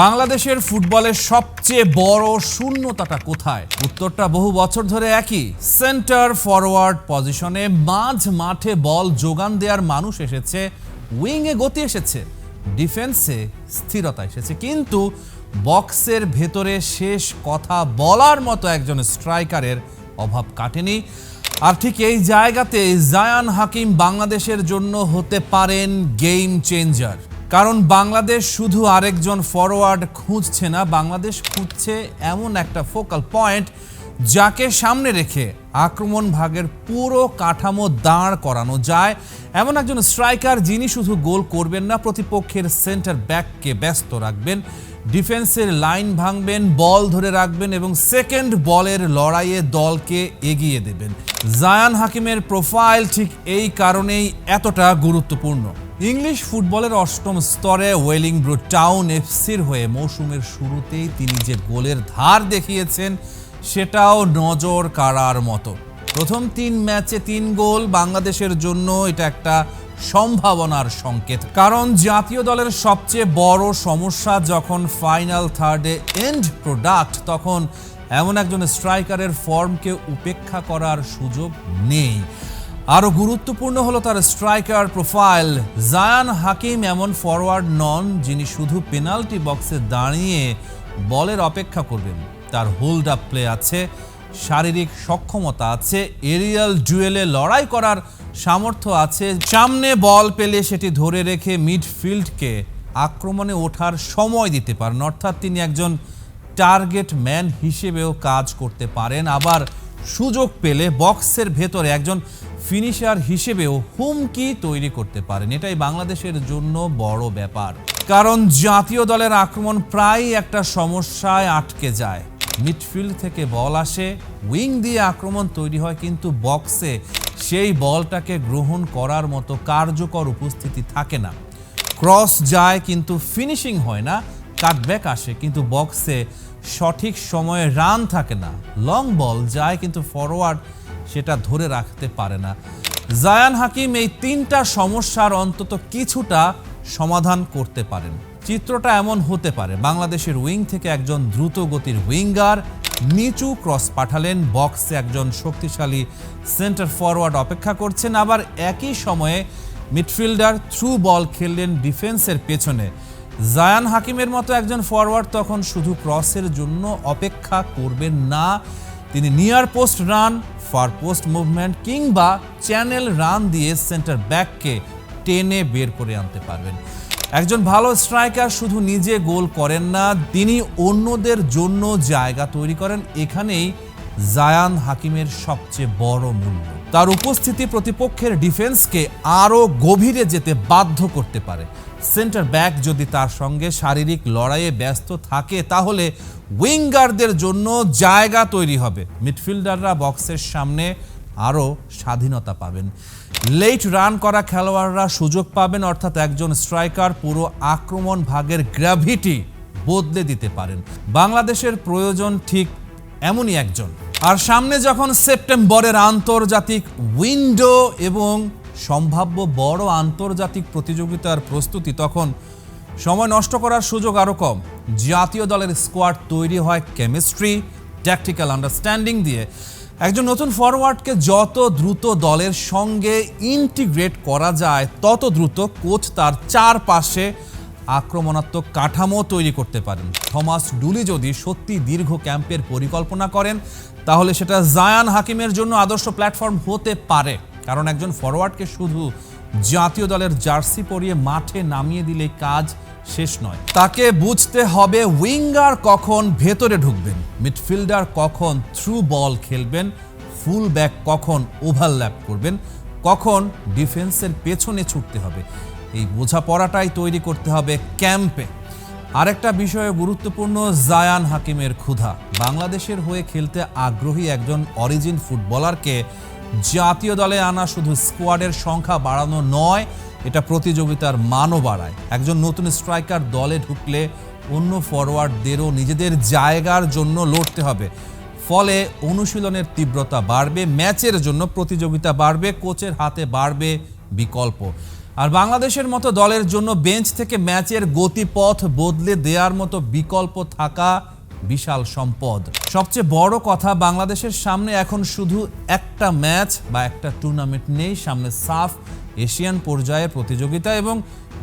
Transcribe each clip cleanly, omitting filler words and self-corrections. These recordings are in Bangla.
বাংলাদেশের ফুটবলের সবচেয়ে বড় শূন্যতাটা কোথায়? উত্তরটা বহু বছর ধরে একই। সেন্টার ফরওয়ার্ড পজিশনে মাঝ মাঠে বল যোগান দেওয়ার মানুষ এসেছে, উইংয়ে গতি এসেছে, ডিফেন্সে স্থিরতা এসেছে, কিন্তু বক্সের ভেতরে শেষ কথা বলার মতো একজন স্ট্রাইকারের অভাব কাটেনি। আর ঠিক এই জায়গাতে জায়ান হাকিম বাংলাদেশের জন্য হতে পারেন গেম চেঞ্জার। কারণ বাংলাদেশ শুধু আরেকজন ফরওয়ার্ড খুঁজছে না, বাংলাদেশ খুঁজছে এমন একটা ফোকাল পয়েন্ট যাকে সামনে রেখে আক্রমণ ভাগের পুরো কাঠামো দাঁড় করানো যায়, এমন একজন স্ট্রাইকার যিনি শুধু গোল করবেন না, প্রতিপক্ষের সেন্টার ব্যাককে ব্যস্ত রাখবেন, ডিফেন্সের লাইন ভাঙবেন, বল ধরে রাখবেন এবং সেকেন্ড বলের লড়াইয়ে দলকে এগিয়ে দেবেন। জায়ান হাকিমের প্রোফাইল ঠিক এই কারণেই এতটা গুরুত্বপূর্ণ। ইংলিশ ফুটবলের অষ্টম স্তরে ওয়েলিংব্রু টাউন এফসির হয়ে মৌসুমের শুরুতেই তিনি যে গোলের ধার দেখিয়েছেন সেটাও নজর কাড়ার মতো। প্রথম 3 ম্যাচে 3 গোল বাংলাদেশের জন্য এটা একটা সম্ভাবনার সংকেত। কারণ জাতীয় দলের সবচেয়ে বড় সমস্যা যখন ফাইনাল থার্ডে এন্ড প্রোডাক্ট, তখন এমন একজন স্ট্রাইকারের ফর্মকে উপেক্ষা করার সুযোগ নেই। আরও গুরুত্বপূর্ণ হলো তার স্ট্রাইকার প্রোফাইল। জায়ান হাকিম এমন ফরওয়ার্ড নন যিনি শুধু পেনাল্টি বক্সে দাঁড়িয়ে বলের অপেক্ষা করবেন। তার হোল্ড আপ প্লে আছে, শারীরিক সক্ষমতা আছে, এরিয়াল ডুয়েলে লড়াই করার সামর্থ্য আছে, সামনে বল পেলে সেটি ধরে রেখে মিডফিল্ডকে আক্রমণে ওঠার সময় দিতে পারেন। অর্থাৎ তিনি একজন টার্গেট ম্যান হিসেবেও কাজ করতে পারেন, আবার সুযোগ পেলে বক্সের ভেতরে একজন ফিনিশার হিসেবেও হুমকি তৈরি করতে পারেন। এটাই বাংলাদেশের জন্য বড় ব্যাপার, কারণ জাতীয় দলের আক্রমণ প্রায় একটা সমস্যায় আটকে যায়। মিডফিল্ড থেকে বল আসে, উইং দিয়ে আক্রমণ তৈরি হয়, কিন্তু বক্সে সেই বলটাকে গ্রহণ করার মতো কার্যকর উপস্থিতি থাকে না। ক্রস যায় কিন্তু ফিনিশিং হয় না, কাটব্যাক আসে কিন্তু বক্সে সঠিক সময়ে রান থাকে না, লং বল যায় কিন্তু ফরওয়ার্ড সেটা ধরে রাখতে পারে না। জায়ান হাকিম এই 3টা সমস্যার অন্তত কিছুটা সমাধান করতে পারেন। চিত্রটা এমন হতে পারে, বাংলাদেশের উইং থেকে একজন দ্রুত গতির উইঙ্গার নিচু ক্রস পাঠালেন, বক্সে একজন শক্তিশালী সেন্টার ফরওয়ার্ড অপেক্ষা করছেন, আবার একই সময়ে মিডফিল্ডার থ্রু বল খেললেন ডিফেন্সের পেছনে। জায়ান হাকিমের মতো একজন ফরওয়ার্ড তখন শুধু ক্রসের জন্য অপেক্ষা করবেন না, তিনি near post run, far post movement কিংবা চ্যানেল রান দিয়ে সেন্টার ব্যাককে টেনে বের করে আনতে পারবেন। একজন ভালো স্ট্রাইকার শুধু নিজে গোল করেন না, তিনি অন্যদের জন্য জায়গা তৈরি করেন। এখানেই জায়ান হাকিমের সবচেয়ে বড় মূল্য। তার উপস্থিতি প্রতিপক্ষের ডিফেন্সকে আরও গভীরে যেতে বাধ্য করতে পারে। সেন্টার ব্যাক যদি তার সঙ্গে শারীরিক লড়াইয়ে ব্যস্ত থাকে তাহলে উইঙ্গারদের জন্য জায়গা তৈরি হবে, মিডফিল্ডাররা বক্সের সামনে আরও স্বাধীনতা পাবেন, লেট রান করা খেলোয়াড়রা সুযোগ পাবেন। অর্থাৎ একজন স্ট্রাইকার পুরো আক্রমণ ভাগের গ্র্যাভিটি বদলে দিতে পারেন। বাংলাদেশের প্রয়োজন ঠিক এমনই একজন। আর সামনে যখন সেপ্টেম্বরের আন্তর্জাতিক উইন্ডো এবং সম্ভাব্য বড় আন্তর্জাতিক প্রতিযোগিতার প্রস্তুতি, তখন সময় নষ্ট করার সুযোগ আরও কম। জাতীয় দলের স্কোয়াড তৈরি হয় কেমিস্ট্রি, ট্যাকটিক্যাল আন্ডারস্ট্যান্ডিং দিয়ে। একজন নতুন ফরওয়ার্ডকে যত দ্রুত দলের সঙ্গে ইন্টিগ্রেট করা যায় তত দ্রুত কোচ তার চারপাশে আক্রমণাত্মক কাঠামো তৈরি করতে পারেন। থমাস ডুলি যদি সত্যি দীর্ঘ ক্যাম্পের পরিকল্পনা করেন তাহলে সেটা জায়ান হাকিমের জন্য আদর্শ প্ল্যাটফর্ম হতে পারে। কারণ একজন ফরওয়ার্ডকে শুধু জাতীয় দলের জার্সি পরিয়ে মাঠে নামিয়ে দিলে কাজ শেষ নয়, তাকে বুঝতে হবে উইঙ্গার কখন ভেতরে ঢুকবেন, মিডফিল্ডার কখন থ্রু বল খেলবেন, ফুল ব্যাক কখন ওভারল্যাপ করবেন, কখন ডিফেন্সের পেছনে ছুটতে হবে। এই বোঝাপড়াটাই তৈরি করতে হবে ক্যাম্পে। আরেকটা বিষয়ে গুরুত্বপূর্ণ, জায়ান হাকিমের ক্ষুধা। বাংলাদেশের হয়ে খেলতে আগ্রহী একজন অরিজিন ফুটবলারকে জাতীয় দলে আনা শুধু স্কোয়াডের সংখ্যা বাড়ানো নয়, এটা প্রতিযোগিতার মানও বাড়ায়। একজন নতুন স্ট্রাইকার দলে ঢুকলে অন্য ফরওয়ার্ডদেরও নিজেদের জায়গার জন্য লড়তে হবে। ফলে অনুশীলনের তীব্রতা বাড়বে, ম্যাচের জন্য প্রতিযোগিতা বাড়বে, কোচের হাতে বাড়বে বিকল্প। আর বাংলাদেশের মতো দলের জন্য বেঞ্চ থেকে ম্যাচের গতিপথ বদলে দেওয়ার মতো বিকল্প থাকা বিশাল সম্পদ। সবচেয়ে বড় কথা, বাংলাদেশের সামনে এখন শুধু একটা ম্যাচ বা একটা টুর্নামেন্ট নেই, সামনে সাফ এশিয়ান পর্যায়ের প্রতিযোগিতা এবং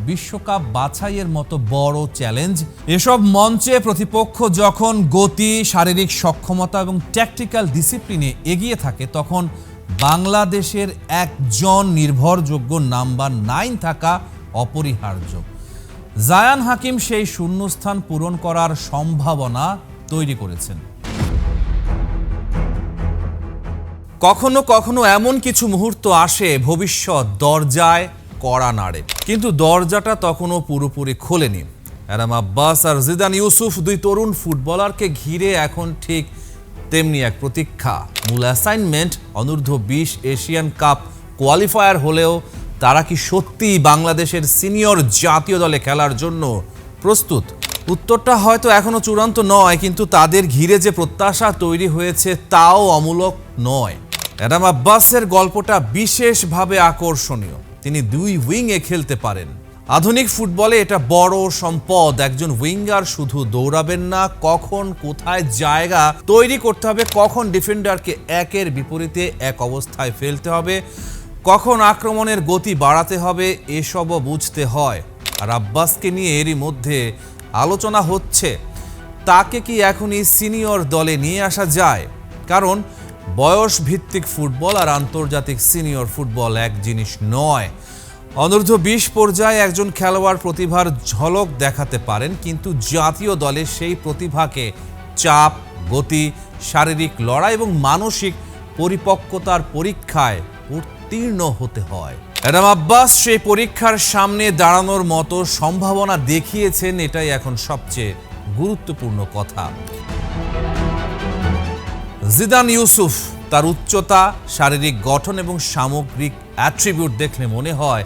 বিশ্বকাপ বাছাইয়ের মতো বড় চ্যালেঞ্জ। এসব মঞ্চে প্রতিপক্ষ যখন গতি, শারীরিক সক্ষমতা এবং ট্যাকটিক্যাল ডিসিপ্লিনে এগিয়ে থাকে, তখন বাংলাদেশের একজন নির্ভরযোগ্য নাম্বার 9 থাকা অপরিহার্য। জায়ান হাকিম সেই শূন্যস্থান পূরণ করার সম্ভাবনা তৈরি করেছেন। কখনো কখনো এমন কিছু মুহূর্ত আসে, ভবিষ্যৎ দরজায় কড়া নাড়ে, কিন্তু দরজাটা তখনও পুরোপুরি খোলেনি। অ্যাডাম আব্বাস আর জিদান ইউসুফ, দুই তরুণ ফুটবলারকে ঘিরে এখন ঠিক তেমনি এক প্রতীক্ষা। মূল অ্যাসাইনমেন্ট অনূর্ধ্ব-20 এশিয়ান কাপ কোয়ালিফায়ার হলেও তারা কি সত্যিই বাংলাদেশের সিনিয়র জাতীয় দলে খেলার জন্য প্রস্তুত? উত্তরটা হয়তো এখনো চূড়ান্ত নয়, কিন্তু তাদের ঘিরে যে প্রত্যাশা তৈরি হয়েছে তাও অমূলক নয়। অ্যাডাম আব্বাসের গল্পটা বিশেষভাবে আকর্ষণীয়। তিনি দুই উইংয়ে খেলতে পারেন। আধুনিক ফুটবলে এটা বড় সম্পদ। একজন উইঙ্গার শুধু দৌড়াবেন না, কখন কোথায় জায়গা তৈরি করতে হবে, কখন ডিফেন্ডারকে একের বিপরীতে এক অবস্থায় ফেলতে হবে, কখন আক্রমণের গতি বাড়াতে হবে, এসবও বুঝতে হয়। আর আব্বাসকে নিয়ে এরই মধ্যে আলোচনা হচ্ছে, তাকে কি এখনই সিনিয়র দলে নিয়ে আসা যায়? কারণ বয়স ভিত্তিক ফুটবল আর আন্তর্জাতিক সিনিয়র ফুটবল এক জিনিস নয়। অনূর্ধ্ব-20 পর্যায়ে একজন খেলোয়াড় প্রতিভার ঝলক দেখাতে পারেন, কিন্তু জাতীয় দলে সেই প্রতিভাকে চাপ, গতি, শারীরিক লড়াই এবং মানসিক পরিপক্কতার পরীক্ষায় উত্তীর্ণ হতে হয়। অ্যাডাম আব্বাস সেই পরীক্ষার সামনে দাঁড়ানোর মতো সম্ভাবনা দেখিয়েছেন, এটাই এখন সবচেয়ে গুরুত্বপূর্ণ কথা। জিদান ইউসুফ, তার উচ্চতা, শারীরিক গঠন এবং সামগ্রিক অ্যাট্রিবিউট দেখলে মনে হয়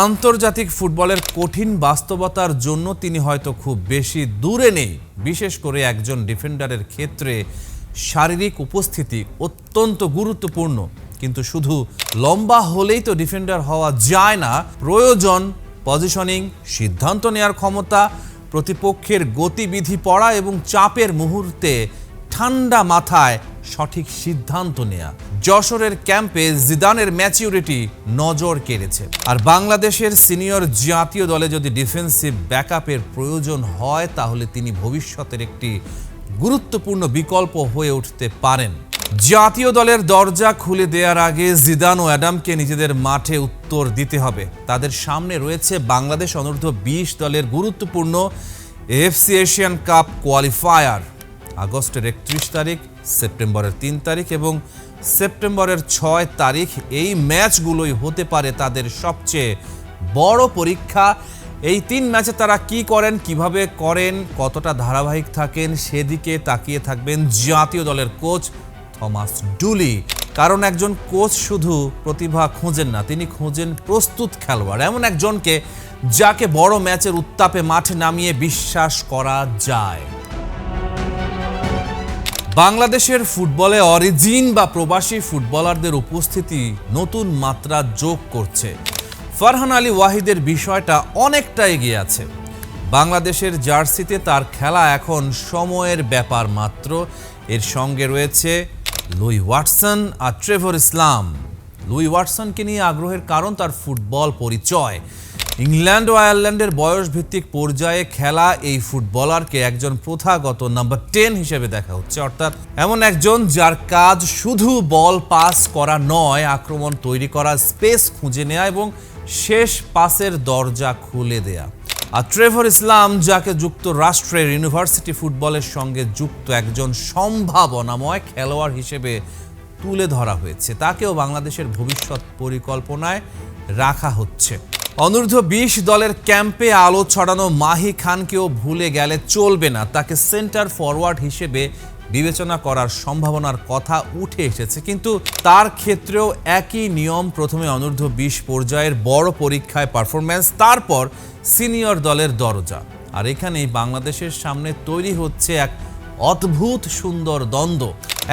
আন্তর্জাতিক ফুটবলের কঠিন বাস্তবতার জন্য তিনি হয়তো খুব বেশি দূরে নেই। বিশেষ করে একজন ডিফেন্ডারের ক্ষেত্রে শারীরিক উপস্থিতি অত্যন্ত গুরুত্বপূর্ণ। কিন্তু শুধু লম্বা হলেই তো ডিফেন্ডার হওয়া যায় না। প্রয়োজন পজিশনিং, সিদ্ধান্ত নেওয়ার ক্ষমতা, প্রতিপক্ষের গতিবিধি পড়া এবং চাপের মুহূর্তে ঠান্ডা মাথায় সঠিক সিদ্ধান্ত নেয়া। যশোরের ক্যাম্পে জিদানের ম্যাচিউরিটি নজর কেড়েছে। আর বাংলাদেশের সিনিয়র জাতীয় দলে যদি ডিফেন্সিভ ব্যাকআপের প্রয়োজন হয়, তাহলে তিনি ভবিষ্যতের একটি গুরুত্বপূর্ণ বিকল্প হয়ে উঠতে পারেন। জাতীয় দলের দরজা খুলে দেওয়ার আগে জিদান ও অ্যাডামকে নিজেদের মাঠে উত্তর দিতে হবে। তাদের সামনে রয়েছে বাংলাদেশ অনূর্ধ্ব-20 দলের গুরুত্বপূর্ণ এএফসি এশিয়ান কাপ কোয়ালিফায়ার। আগস্টের 31 তারিখ, সেপ্টেম্বরের 3 তারিখ এবং সেপ্টেম্বরের 6 তারিখ, এই ম্যাচগুলোই হতে পারে তাদের সবচেয়ে বড় পরীক্ষা। এই 3 ম্যাচে তারা কি করেন, কিভাবে করেন, কতটা ধারাবাহিক থাকেন, সেদিকে তাকিয়ে থাকবেন জাতীয় দলের কোচ থমাস ডুলি। কারণ একজন কোচ শুধু প্রতিভা খোঁজেন না, তিনি খোঁজেন প্রস্তুত খেলোয়াড়, এমন একজনকে যাকে বড় ম্যাচের উত্তাপে মাঠে নামিয়ে বিশ্বাস করা যায়। বাংলাদেশের ফুটবলে অরিজিন বা প্রবাসী ফুটবলারদের উপস্থিতি নতুন মাত্রা যোগ করছে। ফারহান আলী ওয়াহিদের বিষয়টা অনেকটা এগিয়ে আছে। বাংলাদেশের জার্সিতে তার খেলা এখন সময়ের ব্যাপার মাত্র। এর সঙ্গে রয়েছে লুই ওয়াটসন আর ট্রেভর ইসলাম। লুই ওয়াটসনকে নিয়ে আগ্রহের কারণ তার ফুটবল পরিচয়। ইংল্যান্ড ও আয়ারল্যান্ডের বয়স ভিত্তিক পর্যায়ে খেলা এই ফুটবলারকে একজন প্রথাগত নাম্বার 10 হিসেবে দেখা হচ্ছে, অর্থাৎ এমন একজন যার কাজ শুধু বল পাস করা নয়, আক্রমণ তৈরি করা, স্পেস খুঁজে নেওয়া এবং শেষ পাসের দরজা খুলে দেয়া। আর ট্রেভর ইসলাম, যাকে যুক্তরাষ্ট্রের ইউনিভার্সিটি ফুটবলের সঙ্গে যুক্ত একজন সম্ভাবনাময় খেলোয়াড় হিসেবে তুলে ধরা হয়েছে, তাকেও বাংলাদেশের ভবিষ্যৎ পরিকল্পনায় রাখা হচ্ছে। অনূর্ধ্ব-20 দলের ক্যাম্পে আলো ছড়ানো মাহি খানকেও ভুলে গেলে চলবে না। তাকে সেন্টার ফরওয়ার্ড হিসেবে বিবেচনা করার সম্ভাবনার কথা উঠে এসেছে, কিন্তু তার ক্ষেত্রেও একই নিয়ম। প্রথমে অনূর্ধ্ব-20 পর্যায়ের বড় পরীক্ষায় পারফরম্যান্স, তারপর সিনিয়র দলের দরজা। আর এখানেই বাংলাদেশের সামনে তৈরি হচ্ছে এক অদ্ভুত সুন্দর দ্বন্দ্ব।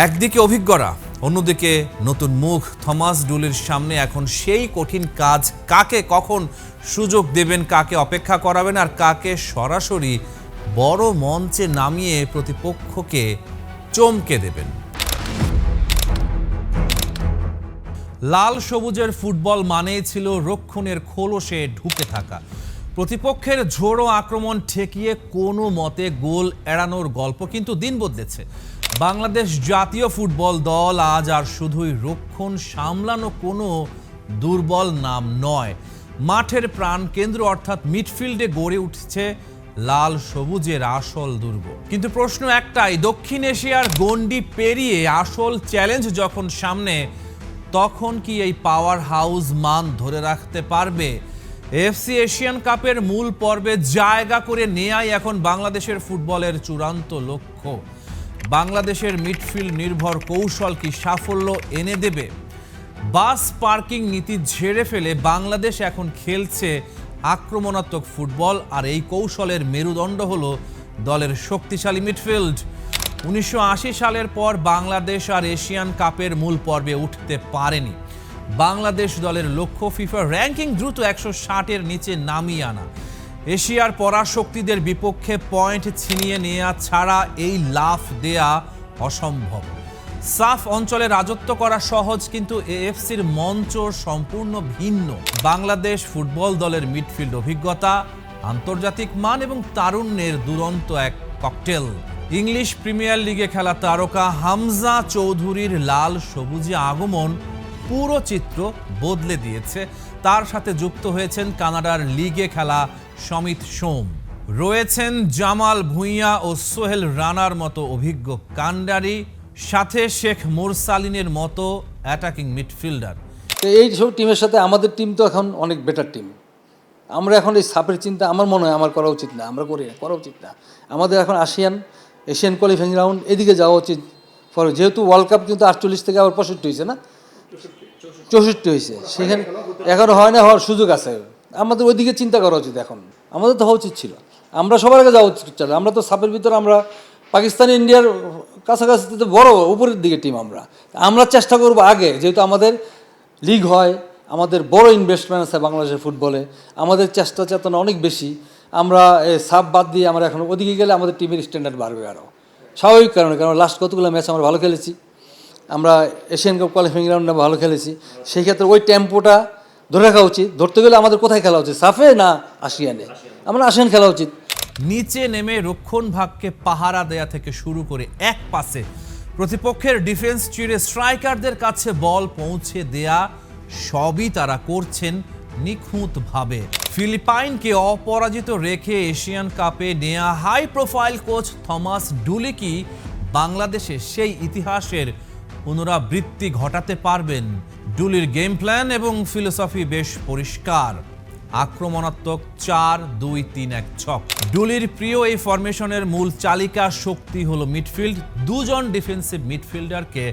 একদিকে অভিজ্ঞরা, অন্যদিকে নতুন মুখ থমাস ডুলির সামনে এখন সেই কঠিন কাজ, কাকে কখন সুযোগ দেবেন, কাকে অপেক্ষা করাবেন আর কাকে সরাসরি বড় মঞ্চে নামিয়ে প্রতিপক্ষকে চমকে দেবেন। লাল সবুজের ফুটবল মানেই ছিল রক্ষণের খোলসে ঢুকে থাকা, প্রতিপক্ষের ঝোড়ো আক্রমণ ঠেকিয়ে কোনো মতে গোল এড়ানোর গল্প। কিন্তু দিন বদলেছে, বাংলাদেশ জাতীয় ফুটবল দল আজ আর শুধুই রক্ষণ সামলানো কোনো দুর্বল নাম নয়, মাঠের প্রাণ কেন্দ্র অর্থাৎ মিডফিল্ডে গড়ে উঠছে লাল সবুজের আসল দুর্গ। কিন্তু প্রশ্ন একটাই, দক্ষিণ এশিয়ার গণ্ডি পেরিয়ে আসল চ্যালেঞ্জ যখন সামনে, তখন কি এই পাওয়ার হাউস মান ধরে রাখতে পারবে? এফসি এশিয়ান কাপের মূল পর্বে জায়গা করে নেয়াই এখন বাংলাদেশের ফুটবলের চূড়ান্ত লক্ষ্য। বাংলাদেশের মিডফিল্ড নির্ভর কৌশল কি সাফল্য এনে দেবে? বাস পার্কিং নীতি ঝেড়ে ফেলে বাংলাদেশ এখন খেলছে আক্রমণাত্মক ফুটবল, আর এই কৌশলের মেরুদণ্ড হলো দলের শক্তিশালী মিডফিল্ড। 1980 সালের পর বাংলাদেশ আর এশিয়ান কাপের মূল পর্বে উঠতে পারেনি। বাংলাদেশ দলের লক্ষ্য ফিফা র্যাঙ্কিং দ্রুত 160-এর নিচে নামিয়ে আনা। এশিয়ার পরাশক্তিদের বিপক্ষে পয়েন্ট ছিনিয়ে নেওয়া ছাড়া এই লাফ দেয়া অসম্ভব। সাফ অঞ্চলে রাজত্ব করা সহজ, কিন্তু এএফসির মঞ্চ সম্পূর্ণ ভিন্ন। বাংলাদেশ ফুটবল দলের মিডফিল্ড অভিজ্ঞতা, আন্তর্জাতিক মান এবং তারুণ্যের দুরন্ত এক ককটেল। ইংলিশ প্রিমিয়ার লিগে খেলা তারকা হামজা চৌধুরীর লাল সবুজে আগমন পুরো চিত্র বদলে দিয়েছে। তার সাথে যুক্ত হয়েছেন কানাডার লিগে খেলা সমিত সোম, রয়েছেন জামাল ভুঁইয়া ও সোহেল রানার মতো অভিজ্ঞ কান্ডারি, সাথে শেখ মোরসালিনের মতো অ্যাটাকিং মিডফিল্ডার। এই সব টিমের সাথে আমাদের টিম তো এখন অনেক বেটার টিম। আমরা এখন এই সাপের চিন্তা আমার মনে হয় আমার করা উচিত না, আমরা করা উচিত না। আমাদের এখন এশিয়ান কোয়ালিফাইং রাউন্ড এদিকে যাওয়া উচিত। যেহেতু ওয়ার্ল্ড কাপ কিন্তু 48 থেকে আবার 65 হয়েছে না, 64 হয়েছে, সেখানে এখন হয় না, হওয়ার সুযোগ আছে। আমাদের ওইদিকে চিন্তা করা উচিত। এখন আমাদের তো হওয়া উচিত ছিল, আমরা সবার আগে যাওয়া উচিত ছিল। আমরা তো সাপের ভিতরে আমরা পাকিস্তান ইন্ডিয়ার কাছাকাছি তো বড় উপরের দিকে টিম। আমরা চেষ্টা করব আগে, যেহেতু আমাদের লিগ হয়, আমাদের বড় ইনভেস্টমেন্ট আছে বাংলাদেশের ফুটবলে, আমাদের চেষ্টা চেতনা অনেক বেশি। আমরা সাপ বাদ দিয়ে আমরা এখন ওদিকে গেলে আমাদের টিমের স্ট্যান্ডার্ড বাড়বে আরও, স্বাভাবিক কারণে। কারণ লাস্ট কতগুলো ম্যাচ আমরা ভালো খেলেছি, আমরা এশিয়ান কাপ কোয়ালিফাইং রাউন্ডে ভালো খেলেছি। সেই ক্ষেত্রে ওই টেম্পোটা ধরে রাখা উচিত। ধরতে গেলে আমাদের কোথায় খেলা উচিত, সাফে না আসিয়ানে? আমরা আসিয়ান খেলা উচিত। নিচে নেমে রক্ষণ ভাগকে পাহারা দেয়া থেকে শুরু করে এক পাসে প্রতিপক্ষের ডিফেন্স চিরে স্ট্রাইকারদের কাছে বল পৌঁছে দেয়া, সবই তারা করছেন নিখুঁতভাবে। ফিলিপাইনকে অপরাজিত রেখে এশিয়ান কাপে নেয়া হাই প্রোফাইল কোচ থমাস ডুলি কি বাংলাদেশে সেই ইতিহাসের পুনরাবৃত্তি ঘটাতে পারবেন? ডুলির গেম প্ল্যান এবং ফিলোসফি বেশ পরিষ্কার, আক্রমণাত্মক 4-2-3-1 ছক। ডুলির প্রিয় এই ফরমেশনের মূল চালিকা শক্তি হলো মিডফিল্ড। দুজন ডিফেন্সিভ মিডফিল্ডারকে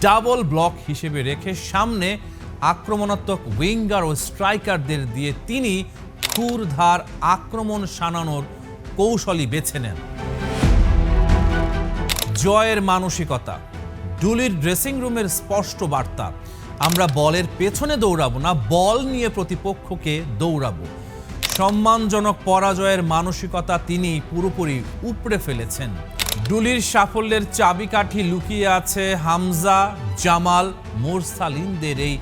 ডাবল ব্লক হিসেবে রেখে সামনে আক্রমণাত্মক উইঙ্গার ও স্ট্রাইকারদের দিয়ে তিনি ক্ষুরধার আক্রমণ শানানোর কৌশলই বেছে নেন। জয়ের মানসিকতা, ডুলির ড্রেসিং রুমের স্পষ্ট বার্তা, আমরা বলের পেছনে দৌড়াবো না, বল নিয়ে প্রতিপক্ষকে দৌড়াবো। সম্মানজনক পরাজয়ের মানসিকতা তিনি পুরোপুরি উপড়ে ফেলেছেন। ডুলির সাফল্যের চাবিকাঠি লুকিয়ে আছে হামজা, জামাল, মোরসালিনদের এই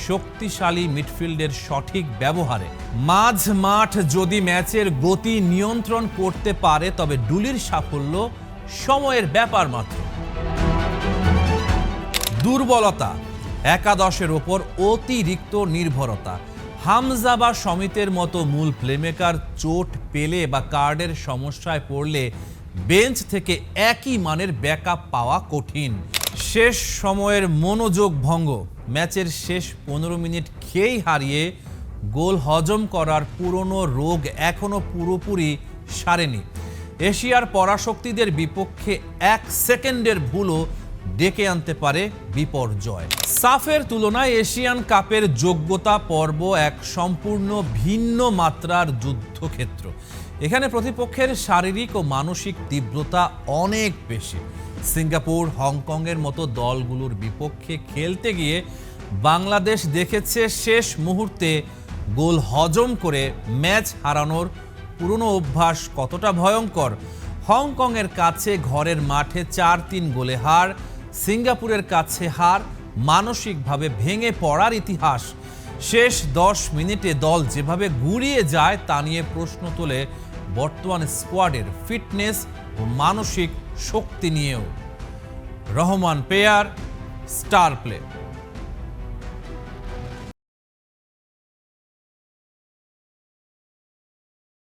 শক্তিশালী মিডফিল্ডের সঠিক ব্যবহারে। মাঝ মাঠ যদি ম্যাচের গতি নিয়ন্ত্রণ করতে পারে, তবে ডুলির সাফল্য সময়ের ব্যাপার মাত্র। দুর্বলতা, একাদশের ওপর অতিরিক্ত নির্ভরতা। হামজা বা সমিতের মতো মূল প্লেমেকার চোট পেলে বা কার্ডের সমস্যায় পড়লে বেঞ্চ থেকে একই মানের ব্যাকআপ পাওয়া কঠিন। শেষ সময়ের মনোযোগ ভঙ্গ, ম্যাচের শেষ 15 মিনিট খেয়েই হারিয়ে গোল হজম করার পুরনো রোগ এখনো পুরোপুরি সারেনি। এশিয়ার পরাশক্তিদের বিপক্ষে 1 সেকেন্ডের ভুলও ডেকে আনতে পারে বিপর্যয়। সাফের তুলনায় এশিয়ান কাপের যোগ্যতা পর্ব এক সম্পূর্ণ ভিন্ন মাত্রার যুদ্ধক্ষেত্র। এখানে প্রতিপক্ষের শারীরিক ও মানসিক তীব্রতা অনেক বেশি। সিঙ্গাপুর, হংকংয়ের মতো দলগুলোর বিপক্ষে খেলতে গিয়ে বাংলাদেশ দেখেছে শেষ মুহূর্তে গোল হজম করে ম্যাচ হারানোর পুরনো অভ্যাস কতটা ভয়ঙ্কর। হংকংয়ের কাছে ঘরের মাঠে 4-3 গোলে হার, সিঙ্গাপুরের কাছে হার, মানসিকভাবে ভেঙে পড়ার ইতিহাস। শেষ 10 মিনিটে দল যেভাবে গুড়িয়ে যায় তা নিয়ে প্রশ্ন তোলে বর্তমান স্কোয়াডের ফিটনেস ও মানসিক শক্তি নিয়েও। Rahman pair, star play.